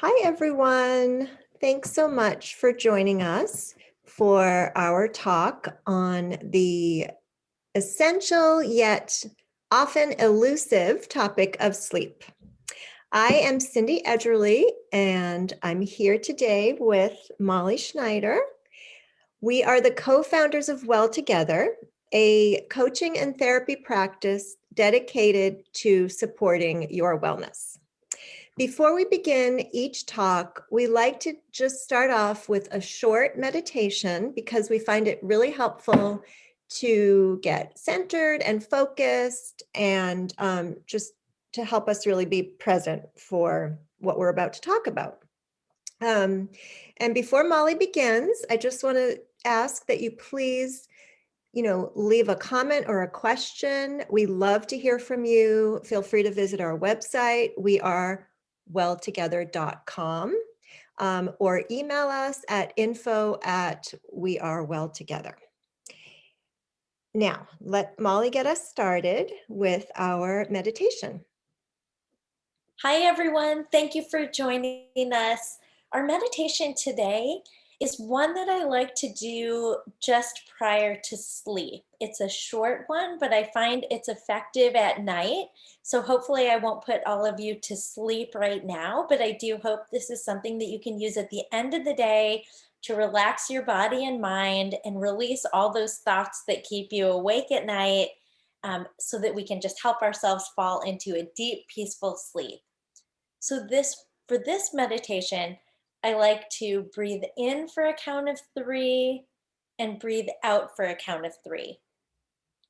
Hi, everyone. Thanks so much for joining us for our talk on the essential yet often elusive topic of sleep. I am Cindy Edgerly, and I'm here today with Molly Schneider. We are the co-founders of Well Together, a coaching and therapy practice dedicated to supporting your wellness. Before we begin each talk, we like to just start off with a short meditation because we find it really helpful to get centered and focused and just to help us really be present for what we're about to talk about. And before Molly begins, I just want to ask that you please leave a comment or a question. We love to hear from you. Feel free to visit our website. We are welltogether.com, or email us at info@wearewelltogether. Now, let Molly get us started with our meditation. Hi, everyone. Thank you for joining us. Our meditation today is one that I like to do just prior to sleep. It's a short one, but I find it's effective at night. So hopefully I won't put all of you to sleep right now, but I do hope this is something that you can use at the end of the day to relax your body and mind and release all those thoughts that keep you awake at night, so that we can just help ourselves fall into a deep, peaceful sleep. So for this meditation, I like to breathe in for a count of 3 and breathe out for a count of 3.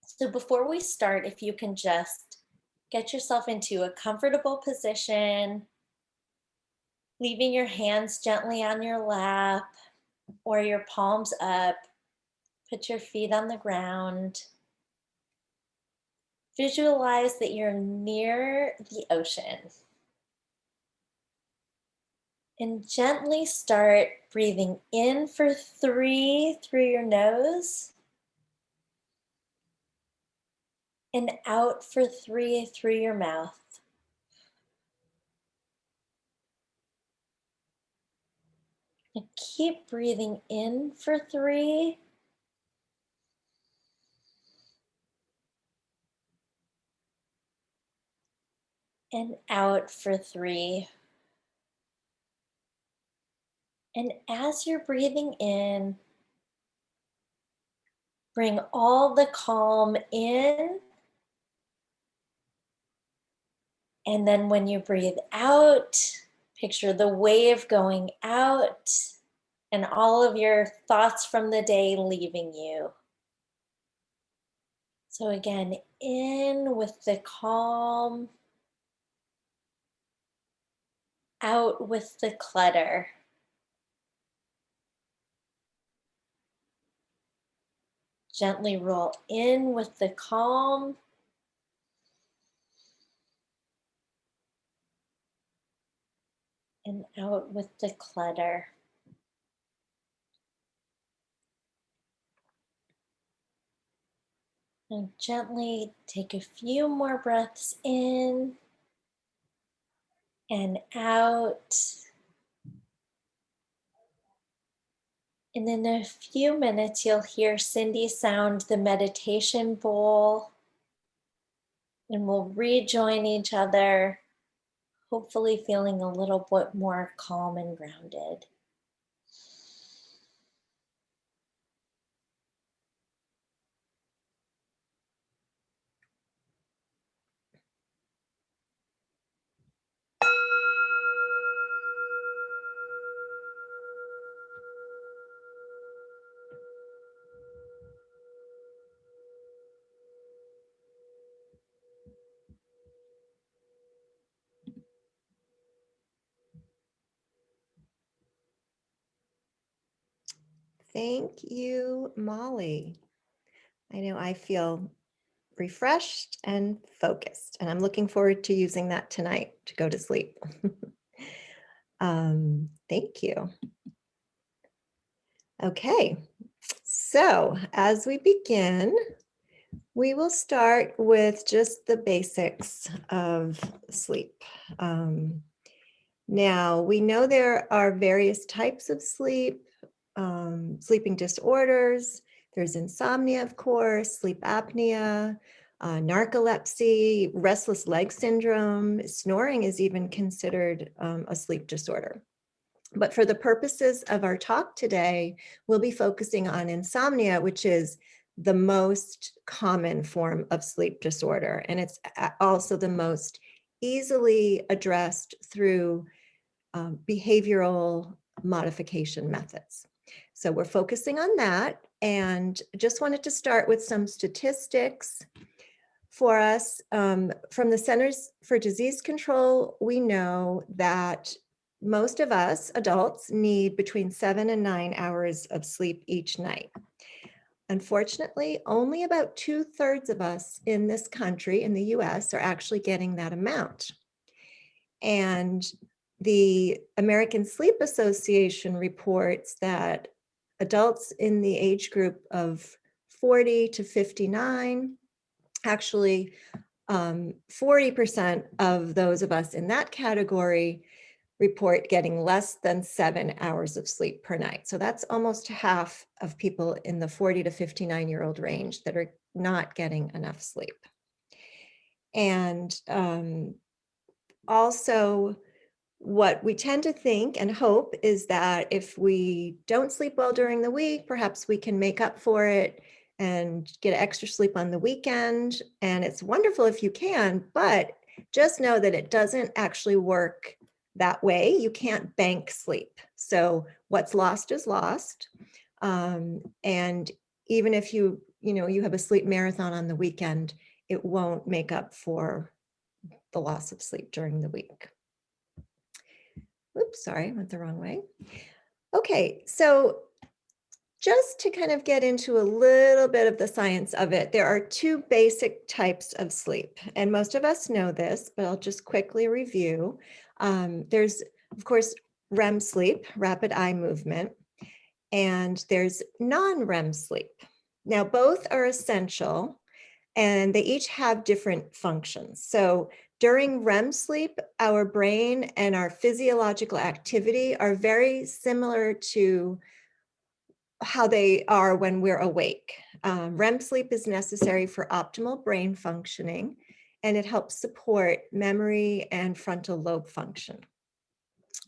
So before we start, if you can just get yourself into a comfortable position, leaving your hands gently on your lap or your palms up, put your feet on the ground. Visualize that you're near the ocean. And gently start breathing in for 3 through your nose and out for 3 through your mouth. And keep breathing in for 3 and out for 3. And as you're breathing in, bring all the calm in. And then when you breathe out, picture the wave going out and all of your thoughts from the day leaving you. So again, in with the calm, out with the clutter. Gently roll in with the calm. And out with the clutter. And gently take a few more breaths in and out. And in a few minutes, you'll hear Cindy sound the meditation bowl. And we'll rejoin each other, hopefully feeling a little bit more calm and grounded. Thank you, Molly. I know I feel refreshed and focused, and I'm looking forward to using that tonight to go to sleep. Thank you. Okay, so as we begin, we will start with just the basics of sleep. Now, we know there are various types of sleep, sleeping disorders. There's insomnia, of course, sleep apnea, narcolepsy, restless leg syndrome. Snoring is even considered a sleep disorder. But for the purposes of our talk today, we'll be focusing on insomnia, which is the most common form of sleep disorder. And it's also the most easily addressed through behavioral modification methods. So we're focusing on that, and just wanted to start with some statistics for us. From the Centers for Disease Control, we know that most of us adults need between 7 and 9 hours of sleep each night. Unfortunately, only about 2/3 of us in this country, in the US, are actually getting that amount. And the American Sleep Association reports that adults in the age group of 40 to 59, actually 40% of those of us in that category report getting less than 7 hours of sleep per night. So that's almost half of people in the 40 to 59-year-old range that are not getting enough sleep. And also, what we tend to think and hope is that if we don't sleep well during the week, perhaps we can make up for it and get extra sleep on the weekend. And it's wonderful if you can, but just know that it doesn't actually work that way. You can't bank sleep. So what's lost is lost. And even if you have a sleep marathon on the weekend, it won't make up for the loss of sleep during the week. Oops, sorry, went the wrong way. Okay, so just to kind of get into a little bit of the science of it, there are two basic types of sleep, and most of us know this, but I'll just quickly review. There's, of course, REM sleep, rapid eye movement, and there's non-REM sleep. Now, both are essential, and they each have different functions. So during REM sleep, our brain and our physiological activity are very similar to how they are when we're awake. REM sleep is necessary for optimal brain functioning, and it helps support memory and frontal lobe function.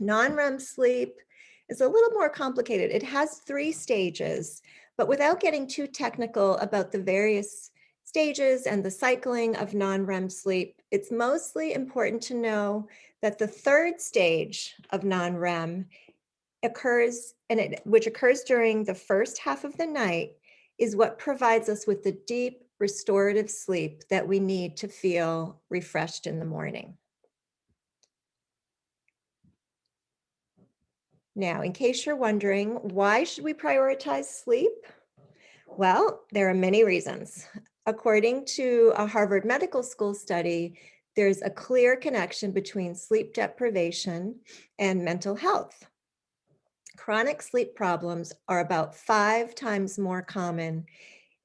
Non-REM sleep is a little more complicated. It has 3 stages, but without getting too technical about the various stages and the cycling of non-REM sleep, it's mostly important to know that the 3rd stage of non-REM occurs, which occurs during the first half of the night, is what provides us with the deep restorative sleep that we need to feel refreshed in the morning. Now, in case you're wondering, why should we prioritize sleep? Well, there are many reasons. According to a Harvard Medical School study, there's a clear connection between sleep deprivation and mental health. Chronic sleep problems are about 5 times more common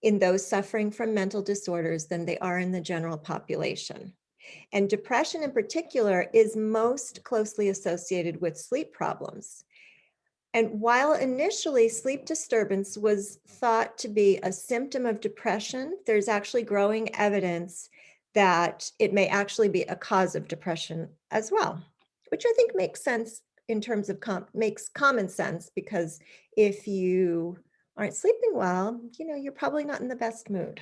in those suffering from mental disorders than they are in the general population. And depression in particular is most closely associated with sleep problems. And while initially sleep disturbance was thought to be a symptom of depression, there's actually growing evidence that it may actually be a cause of depression as well, which I think makes sense in terms of makes common sense, because if you aren't sleeping well, you're probably not in the best mood.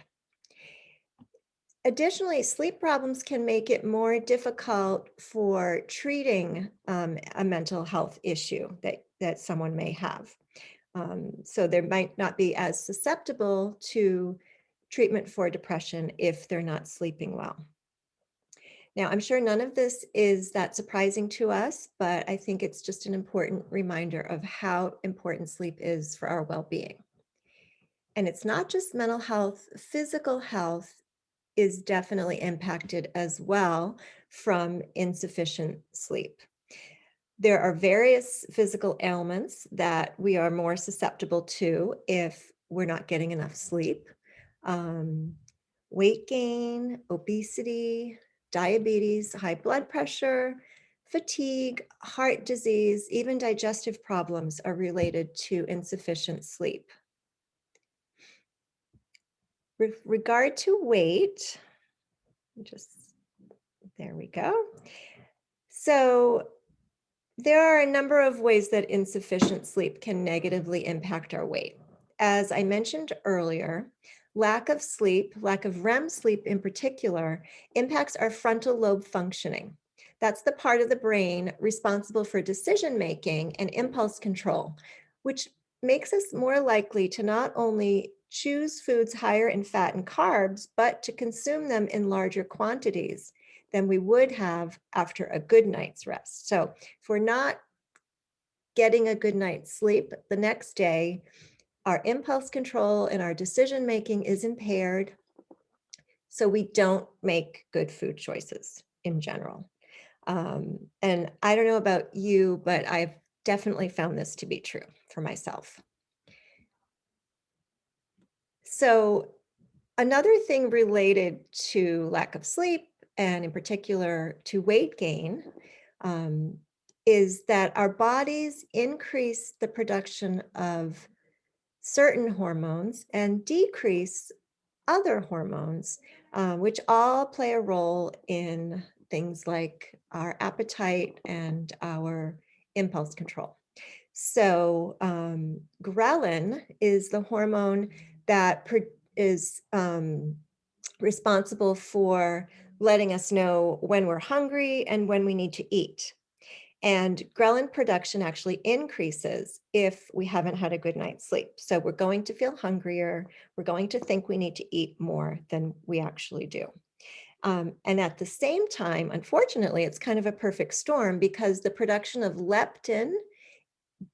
Additionally, sleep problems can make it more difficult for treating a mental health issue that someone may have. So they might not be as susceptible to treatment for depression if they're not sleeping well. Now, I'm sure none of this is that surprising to us, but I think it's just an important reminder of how important sleep is for our well-being. And it's not just mental health, physical health is definitely impacted as well from insufficient sleep. There are various physical ailments that we are more susceptible to if we're not getting enough sleep. Weight gain, obesity, diabetes, high blood pressure, fatigue, heart disease, even digestive problems are related to insufficient sleep. With regard to weight, just there we go. So there are a number of ways that insufficient sleep can negatively impact our weight. As I mentioned earlier, lack of sleep, lack of REM sleep in particular, impacts our frontal lobe functioning. That's the part of the brain responsible for decision making and impulse control, which makes us more likely to not only choose foods higher in fat and carbs, but to consume them in larger quantities than we would have after a good night's rest. So if we're not getting a good night's sleep the next day, our impulse control and our decision making is impaired. So we don't make good food choices in general. And I don't know about you, but I've definitely found this to be true for myself. So another thing related to lack of sleep, and in particular to weight gain, um, is that our bodies increase the production of certain hormones and decrease other hormones, which all play a role in things like our appetite and our impulse control. So, ghrelin is the hormone that is responsible for letting us know when we're hungry and when we need to eat. And ghrelin production actually increases if we haven't had a good night's sleep. So we're going to feel hungrier. We're going to think we need to eat more than we actually do. And at the same time, unfortunately, it's kind of a perfect storm because the production of leptin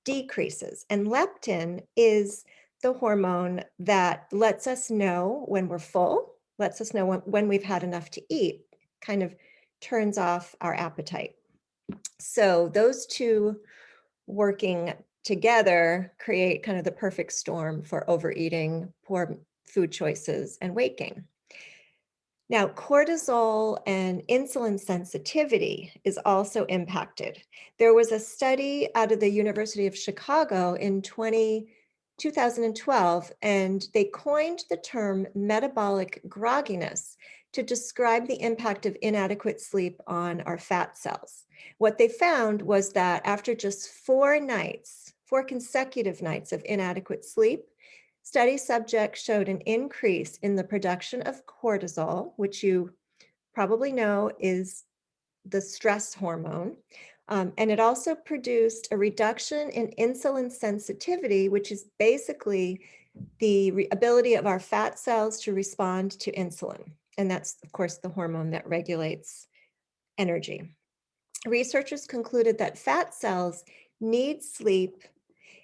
decreases. And leptin is the hormone that lets us know when we're full, lets us know when we've had enough to eat, kind of turns off our appetite. So those two working together create kind of the perfect storm for overeating, poor food choices, and weight gain. Now, cortisol and insulin sensitivity is also impacted. There was a study out of the University of Chicago in 2012, and they coined the term metabolic grogginess to describe the impact of inadequate sleep on our fat cells. What they found was that after just 4 consecutive nights of inadequate sleep, study subjects showed an increase in the production of cortisol, which you probably know is the stress hormone. And it also produced a reduction in insulin sensitivity, which is basically the ability of our fat cells to respond to insulin. And that's, of course, the hormone that regulates energy. Researchers concluded that fat cells need sleep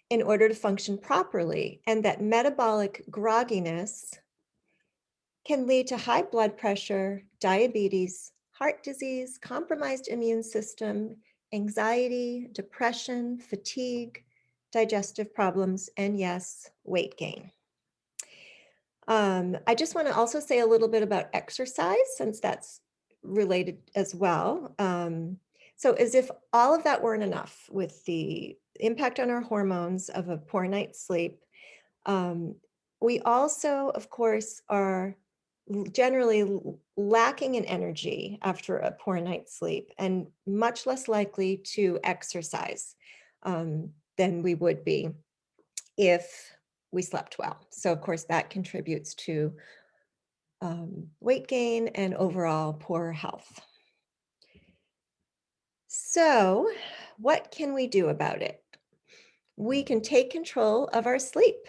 in order to function properly, and that metabolic grogginess can lead to high blood pressure, diabetes, heart disease, compromised immune system, anxiety, depression, fatigue, digestive problems, and yes, weight gain. I just want to also say a little bit about exercise, since that's related as well. So as if all of that weren't enough with the impact on our hormones of a poor night's sleep, um, we also, of course, are generally lacking in energy after a poor night's sleep and much less likely to exercise than we would be if we slept well. So, of course, that contributes to weight gain and overall poor health. So, what can we do about it? We can take control of our sleep.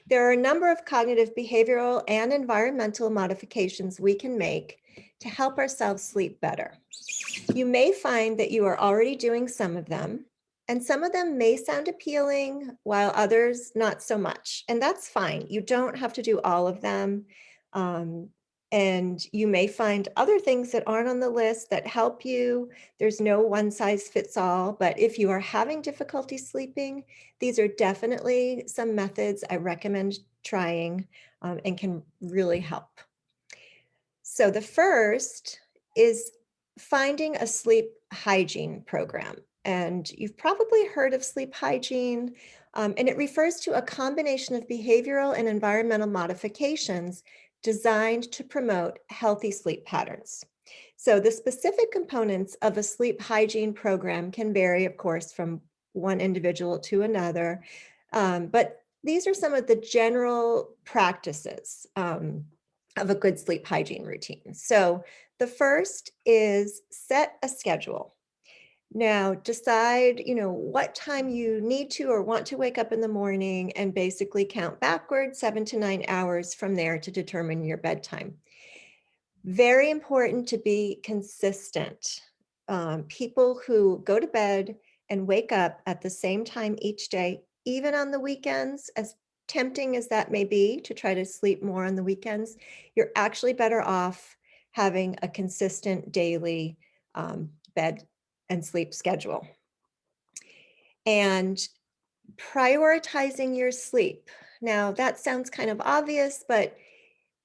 There are a number of cognitive, behavioral, and environmental modifications we can make to help ourselves sleep better. You may find that you are already doing some of them, and some of them may sound appealing, while others not so much. And that's fine. You don't have to do all of them. And you may find other things that aren't on the list that help you. There's no one size fits all, but if you are having difficulty sleeping, these are definitely some methods I recommend trying and can really help. So the first is finding a sleep hygiene program. And you've probably heard of sleep hygiene, and it refers to a combination of behavioral and environmental modifications designed to promote healthy sleep patterns. So the specific components of a sleep hygiene program can vary, of course, from one individual to another, but these are some of the general practices of a good sleep hygiene routine. So the first is set a schedule. Now decide, what time you need to or want to wake up in the morning and basically count backwards 7 to 9 hours from there to determine your bedtime. Very important to be consistent. People who go to bed and wake up at the same time each day, even on the weekends, as tempting as that may be to try to sleep more on the weekends, you're actually better off having a consistent daily bed and sleep schedule. And prioritizing your sleep. Now, that sounds kind of obvious, but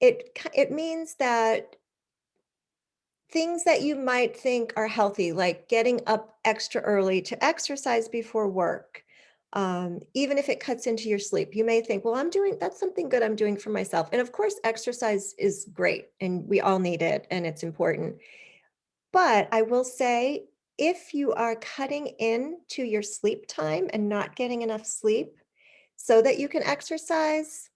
it means that things that you might think are healthy, like getting up extra early to exercise before work, even if it cuts into your sleep, you may think, well, that's something good I'm doing for myself. And of course, exercise is great and we all need it and it's important. But I will say, if you are cutting into your sleep time and not getting enough sleep so that you can exercise,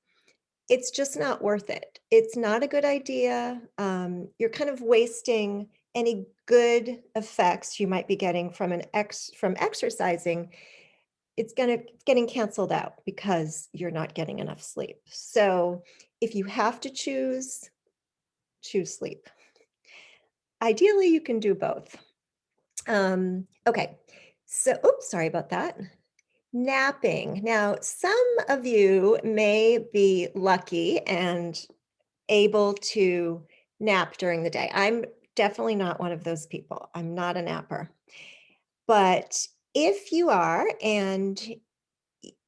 it's just not worth it. It's not a good idea. You're kind of wasting any good effects you might be getting from exercising. It's getting canceled out because you're not getting enough sleep. So if you have to choose sleep. Ideally, you can do both. Okay. So, oops, sorry about that. Napping. Now, some of you may be lucky and able to nap during the day. I'm definitely not one of those people. I'm not a napper. But if you are, and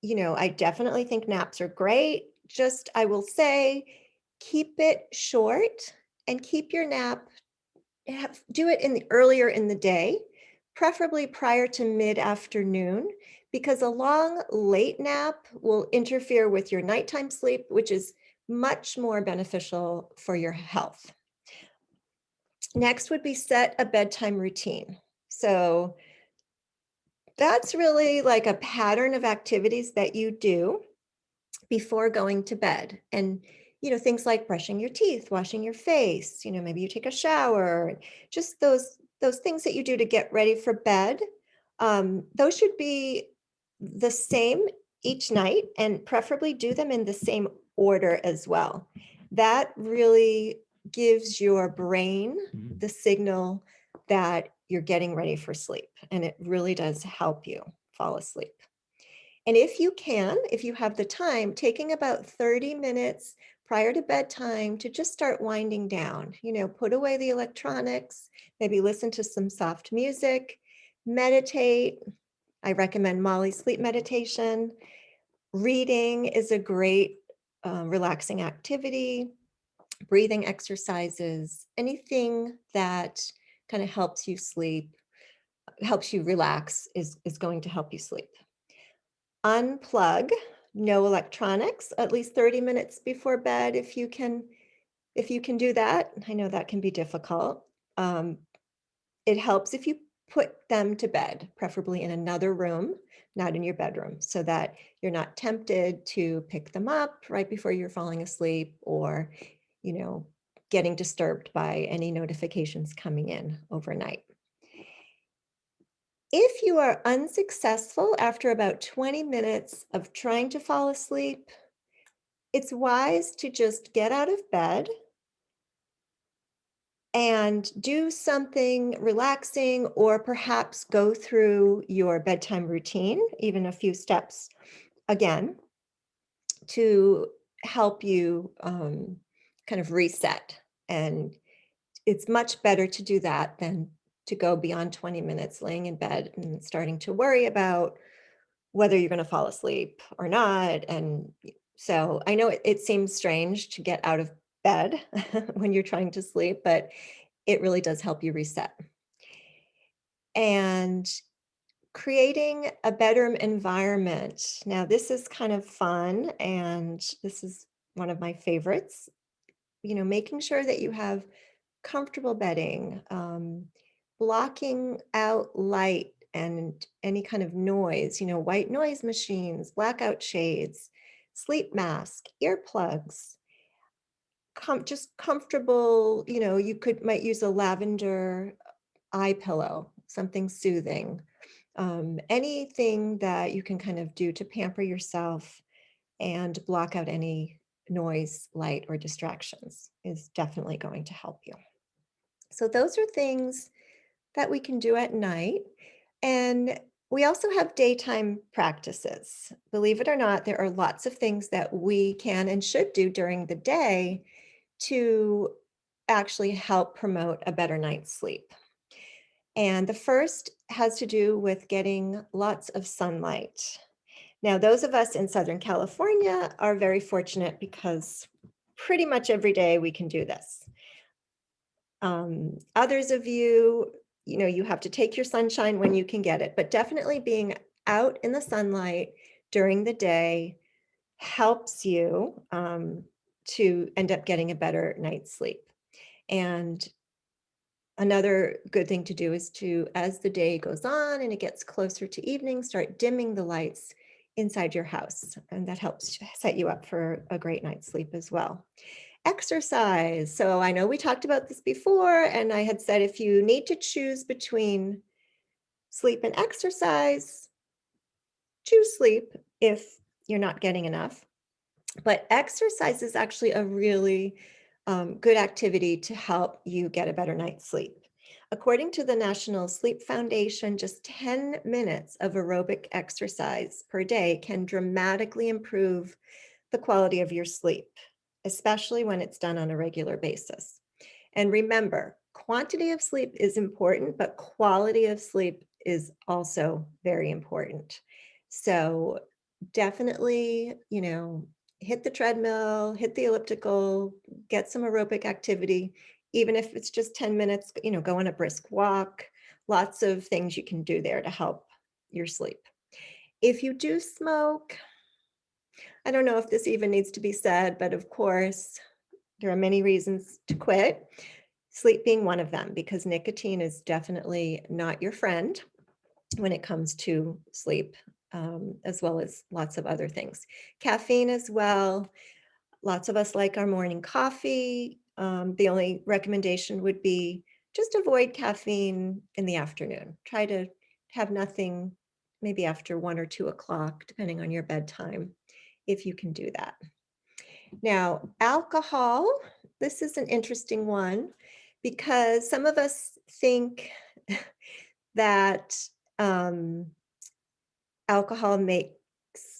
I definitely think naps are great. Just, I will say, keep it short and keep your nap, do it earlier in the day, preferably prior to mid-afternoon, because a long late nap will interfere with your nighttime sleep, which is much more beneficial for your health. Next would be set a bedtime routine. So that's really like a pattern of activities that you do before going to bed. And, things like brushing your teeth, washing your face, maybe you take a shower, just those things that you do to get ready for bed. Those should be the same each night and preferably do them in the same order as well. That really gives your brain the signal that you're getting ready for sleep. And it really does help you fall asleep. And if you have the time, taking about 30 minutes prior to bedtime to just start winding down, put away the electronics, maybe listen to some soft music, meditate. I recommend Molly's sleep meditation. Reading is a great relaxing activity, breathing exercises, anything that kind of helps you sleep, helps you relax is going to help you sleep. Unplug, no electronics, at least 30 minutes before bed if you can do that. I know that can be difficult. It helps if you put them to bed, preferably in another room, not in your bedroom, so that you're not tempted to pick them up right before you're falling asleep or, you know, getting disturbed by any notifications coming in overnight. If you are unsuccessful after about 20 minutes of trying to fall asleep, it's wise to just get out of bed and do something relaxing, or perhaps go through your bedtime routine, even a few steps again, to help you kind of reset. And it's much better to do that than to go beyond 20 minutes laying in bed and starting to worry about whether you're going to fall asleep or not. And so I know it seems strange to get out of bed when you're trying to sleep, but it really does help you reset. and creating a better environment. Now, this is kind of fun, and this is one of my favorites. Making sure that you have comfortable bedding, blocking out light and any kind of noise, white noise machines, blackout shades, sleep mask, earplugs, just comfortable, you might use a lavender eye pillow, something soothing, anything that you can kind of do to pamper yourself and block out any noise, light, or distractions is definitely going to help you. So those are things that we can do at night. And we also have daytime practices. Believe it or not, there are lots of things that we can and should do during the day to actually help promote a better night's sleep. And the first has to do with getting lots of sunlight. Now, those of us in Southern California are very fortunate because pretty much every day we can do this. Others of you, you have to take your sunshine when you can get it, but definitely being out in the sunlight during the day helps you to end up getting a better night's sleep. And another good thing to do is to, as the day goes on and it gets closer to evening, start dimming the lights inside your house. And that helps set you up for a great night's sleep as well. Exercise. So I know we talked about this before, and I had said if you need to choose between sleep and exercise, choose sleep if you're not getting enough. But exercise is actually a really good activity to help you get a better night's sleep. According to the National Sleep Foundation, just 10 minutes of aerobic exercise per day can dramatically improve the quality of your sleep, especially when it's done on a regular basis. And remember, quantity of sleep is important, but quality of sleep is also very important. So definitely, hit the treadmill, hit the elliptical, get some aerobic activity, even if it's just 10 minutes, go on a brisk walk. Lots of things you can do there to help your sleep. If you do smoke, I don't know if this even needs to be said, but of course, there are many reasons to quit, sleep being one of them, because nicotine is definitely not your friend when it comes to sleep, as well as lots of other things. Caffeine as well. Lots of us like our morning coffee. The only recommendation would be just avoid caffeine in the afternoon. Try to have nothing maybe after 1 or 2 o'clock, depending on your bedtime, if you can do that. Now, alcohol, this is an interesting one because some of us think that um, alcohol makes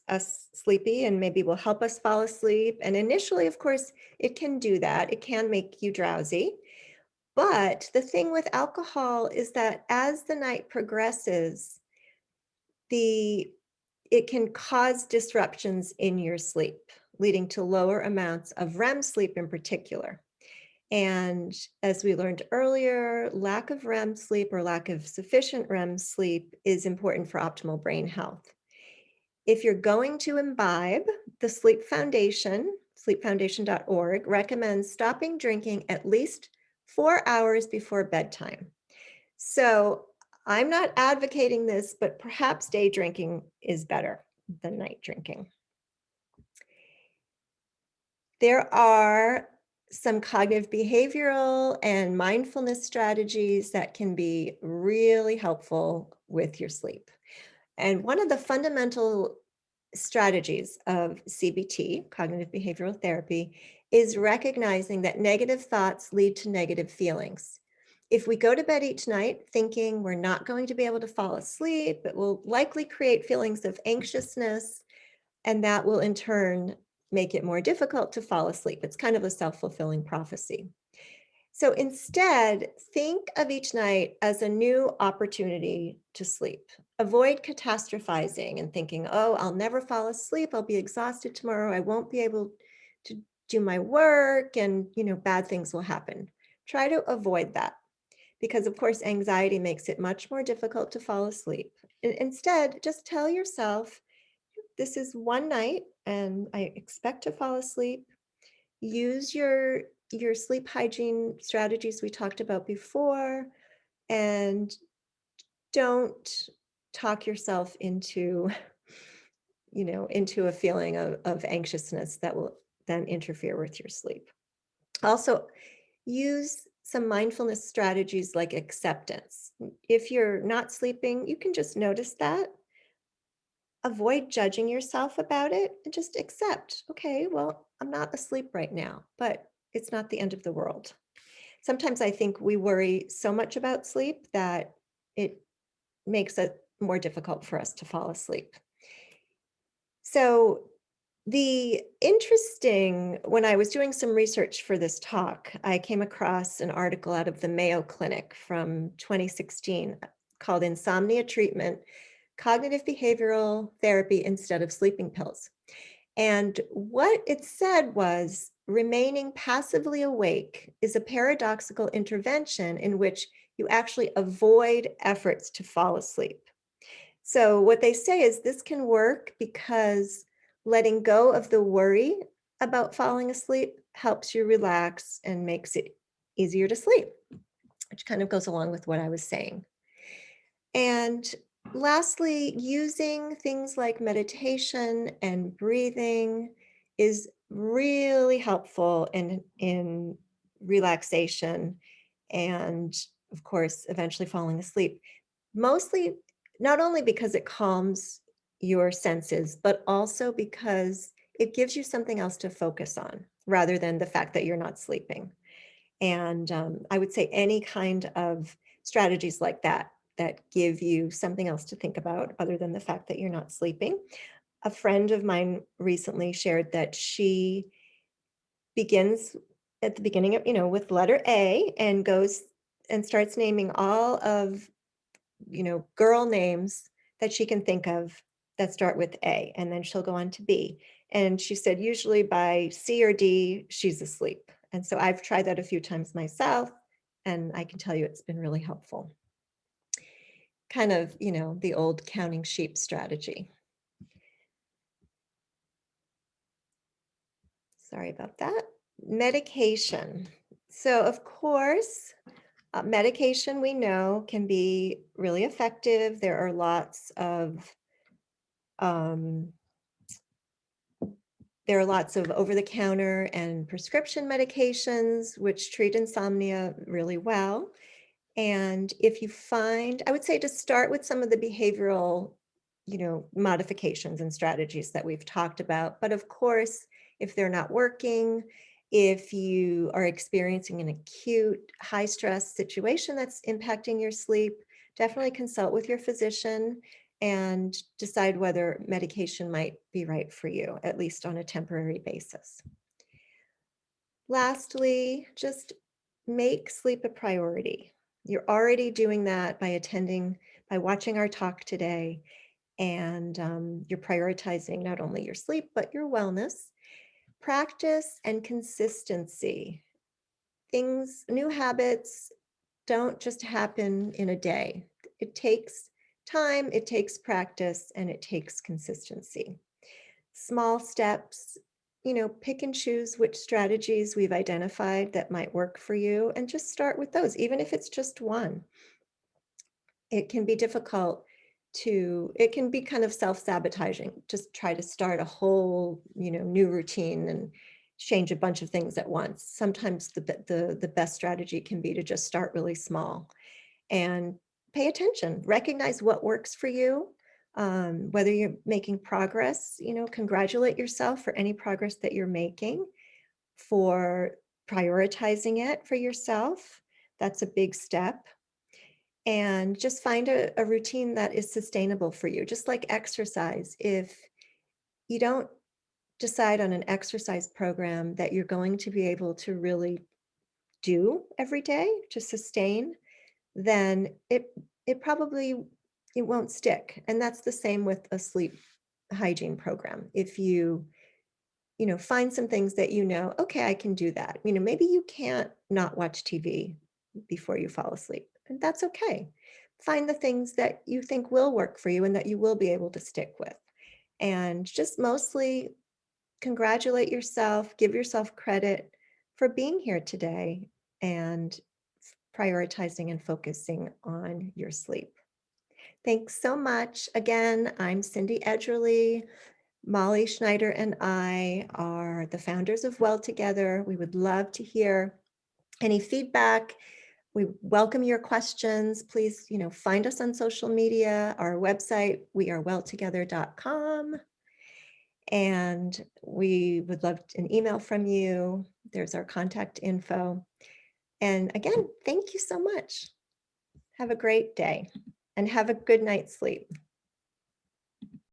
us sleepy and maybe will help us fall asleep. And initially, of course, it can do that. It can make you drowsy. But the thing with alcohol is that as the night progresses, the it can cause disruptions in your sleep, leading to lower amounts of REM sleep in particular. And as we learned earlier, lack of REM sleep or lack of sufficient REM sleep is important for optimal brain health. If you're going to imbibe, the Sleep Foundation, sleepfoundation.org, recommends stopping drinking at least 4 hours before bedtime. So I'm not advocating this, but perhaps day drinking is better than night drinking. There are some cognitive behavioral and mindfulness strategies that can be really helpful with your sleep. And one of the fundamental strategies of CBT, cognitive behavioral therapy, is recognizing that negative thoughts lead to negative feelings. If we go to bed each night thinking we're not going to be able to fall asleep, it will likely create feelings of anxiousness, and that will in turn make it more difficult to fall asleep. It's kind of a self-fulfilling prophecy. So instead, think of each night as a new opportunity to sleep. Avoid catastrophizing and thinking, oh, I'll never fall asleep. I'll be exhausted tomorrow. I won't be able to do my work and, bad things will happen. Try to avoid that because of course anxiety makes it much more difficult to fall asleep. Instead, just tell yourself, this is one night and I expect to fall asleep. Use your sleep hygiene strategies we talked about before, and don't talk yourself into into a feeling of anxiousness that will then interfere with your sleep. Also, use some mindfulness strategies like acceptance. If you're not sleeping, you can just notice that. Avoid judging yourself about it and just accept, okay, well, I'm not asleep right now, but it's not the end of the world. Sometimes I think we worry so much about sleep that it makes it more difficult for us to fall asleep. So, when I was doing some research for this talk, I came across an article out of the Mayo Clinic from 2016 called Insomnia Treatment: Cognitive Behavioral Therapy Instead of Sleeping Pills. And what it said was remaining passively awake is a paradoxical intervention in which you actually avoid efforts to fall asleep. So, what they say is this can work because letting go of the worry about falling asleep helps you relax and makes it easier to sleep, which kind of goes along with what I was saying. And lastly, using things like meditation and breathing is really helpful in relaxation and, of course, eventually falling asleep. Mostly, not only because it calms your senses, but also because it gives you something else to focus on rather than the fact that you're not sleeping. And I would say any kind of strategies like that that give you something else to think about other than the fact that you're not sleeping. A friend of mine recently shared that she begins at the beginning of, with letter A and goes and starts naming all of, girl names that she can think of that start with A, and then she'll go on to B. And she said usually by C or D, she's asleep. And so I've tried that a few times myself, and I can tell you it's been really helpful. Kind of, the old counting sheep strategy. Sorry about that. Medication. So, of course, medication we know can be really effective. There are um, lots of over-the-counter and prescription medications which treat insomnia really well. And if you find, I would say to start with some of the behavioral, modifications and strategies that we've talked about. But of course, if they're not working, if you are experiencing an acute high stress situation that's impacting your sleep, definitely consult with your physician and decide whether medication might be right for you, at least on a temporary basis. Lastly, just make sleep a priority. You're already doing that by watching our talk today, and you're prioritizing not only your sleep, but your wellness. Practice and consistency. New habits don't just happen in a day. It takes time, it takes practice, and it takes consistency. Small steps, pick and choose which strategies we've identified that might work for you and just start with those, even if it's just one. It can be difficult it can be kind of self-sabotaging. Just try to start a whole, new routine and change a bunch of things at once. Sometimes the best strategy can be to just start really small and pay attention, recognize what works for you. Whether you're making progress, congratulate yourself for any progress that you're making, for prioritizing it for yourself. That's a big step. And just find a routine that is sustainable for you, just like exercise. If you don't decide on an exercise program that you're going to be able to really do every day to sustain, then it won't stick. And that's the same with a sleep hygiene program. If you find some things that okay, I can do that. Maybe you can't not watch TV before you fall asleep. and that's okay. Find the things that you think will work for you and that you will be able to stick with. And just mostly congratulate yourself, give yourself credit for being here today and prioritizing and focusing on your sleep. Thanks so much. Again, I'm Cindy Edgerly. Molly Schneider and I are the founders of Well Together. We would love to hear any feedback. We welcome your questions. Please, find us on social media, our website, wearewelltogether.com. And we would love an email from you. There's our contact info. And again, thank you so much. Have a great day and have a good night's sleep.